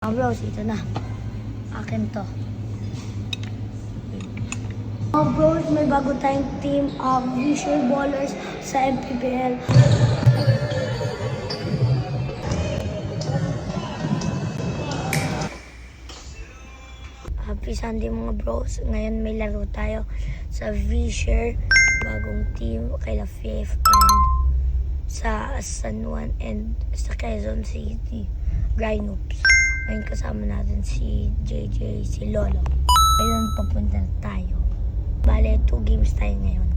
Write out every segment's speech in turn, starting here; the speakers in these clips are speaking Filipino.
Bros, ito na. Akin to. Bros, may bago tayong team of visual ballers sa MPBL. Happy Sunday mga bros. Ngayon may laro tayo sa Visher. Bagong team kay La Fifth and sa San Juan and sa Quezon City. Grynoops. Ngayon kasama natin si JJ, si Lolo. Ngayon papunta na tayo. Bale, 2 games tayo ngayon.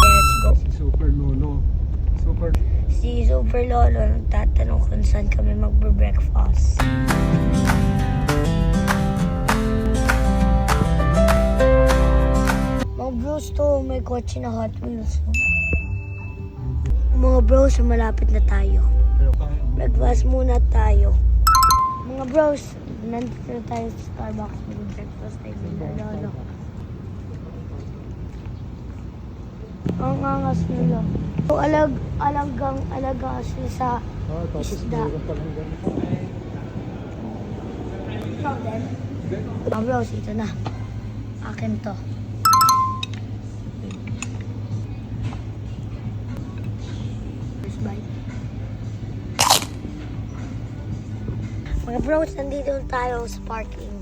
Let's go. Super Lolo. Si Super Lolo nagtatanong kung saan kami magbe-breakfast. Mga bros to, may kotse na Hot Wheels. Mga bros, malapit na tayo. Breakfast muna tayo. Mga bros, nandito na tayo sa Starbucks. Mag-breakfast tayo sa Lolo. Ang angas nila. So, alaga sila sa isda. Mga bros, ito na. Akin to. First bite. Mga bros, nandito tayo sa parking.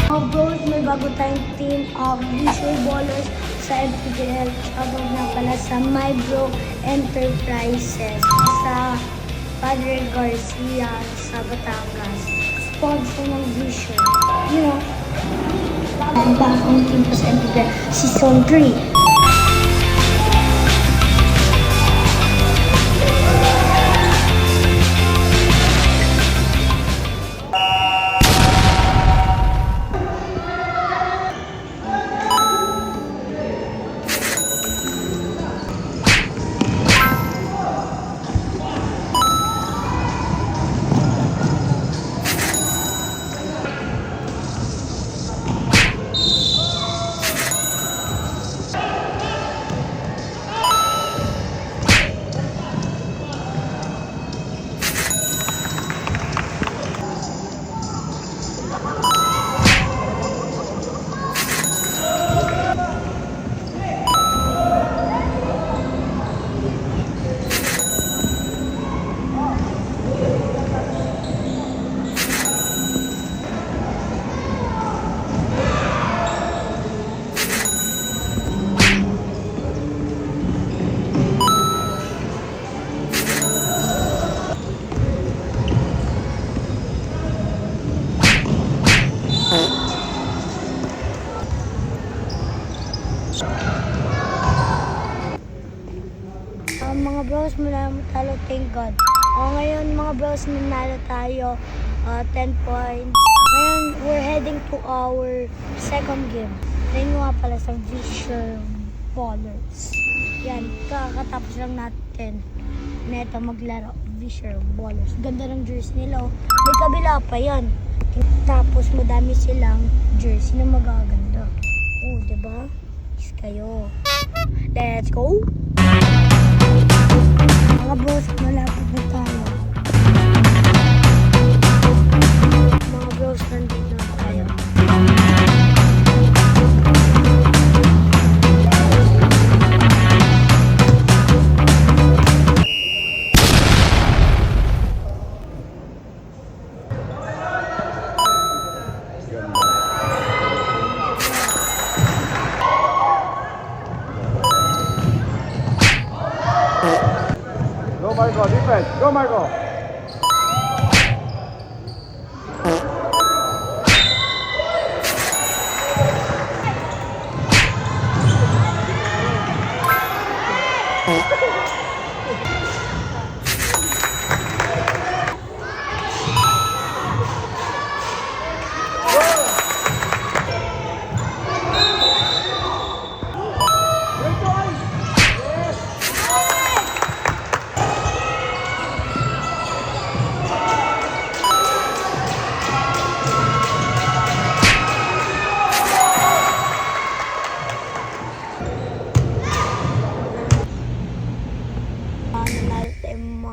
Mga bros, may bago tayong team of visual ballers sa MPBL. Shoutout na pala sa My Bro Enterprises sa Padre Garcia sa Batangas. Sponsor ng Visher. You know, ang bagong team sa MPBL Season 3. Mga bros, talo, thank God. Ngayon mga bros, nanalo tayo 10 points. Ngayon, we're heading to our second game. Ngayon nga pala sa Visher Ballers. Yan, kakatapos lang natin neto maglaro. Visher Ballers. Ganda ng jersey nila. May kabila pa yan. Tapos madami silang jersey na magaganda. Oh, diba? Kiss kayo. Let's go! Mga bros, malapit na tayo. Mga bros, nandito na tayo. Go Marco, defense. Go Marco.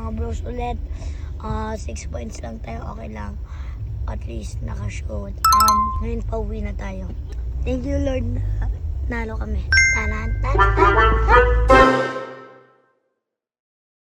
mga bros ulit. 6 points lang tayo, okay lang. At least nakashoot. Ngayon pauwi na tayo. Thank you Lord na nalo kami. Tanan, tanan, tanan.